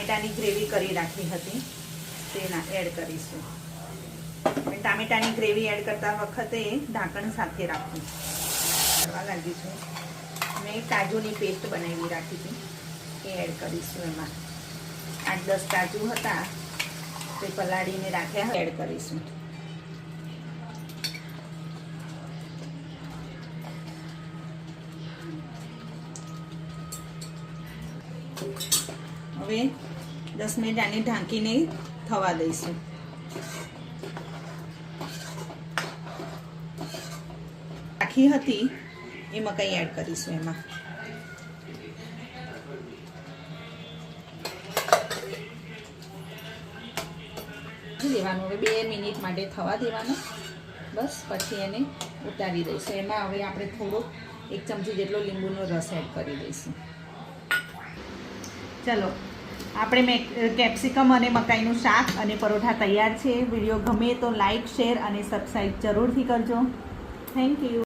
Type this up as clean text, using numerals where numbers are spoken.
ટામેટાની gravy કરી રાખી હતી તે એડ કરીશું. ટામેટાની ગ્રેવી એડ કરતા વખતે ઢાંકણ સાથે રાખવું. કરવા લાગી છું. મેં કાજુની પેસ્ટ બનાવી રાખી હતી એ એડ કરીશું. એમાં 8-10 કાજુ હતા તે પલાળીને રાખ્યા એડ કરીશું. હવે 10 મિનિટ આને ઢાંકીને થવા દઈશું. રાખી હતી એ મકાઈ એડ કરીશું. એમાં દેવાનું. હવે 2 મિનિટ માટે થવા દેવાનું. બસ પછી એને ઉતારી દઈશું. એમાં હવે આપણે થોડોક 1 ચમચી જેટલો લીંબુનો રસ એડ કરી દઈશું. ચલો, આપણે કેપ્સિકમ અને મકાઈનું શાક અને પરોઠા તૈયાર છે. વિડીયો ગમે તો લાઈક, શેર અને સબસ્ક્રાઈબ જરૂરથી કરજો. Thank you.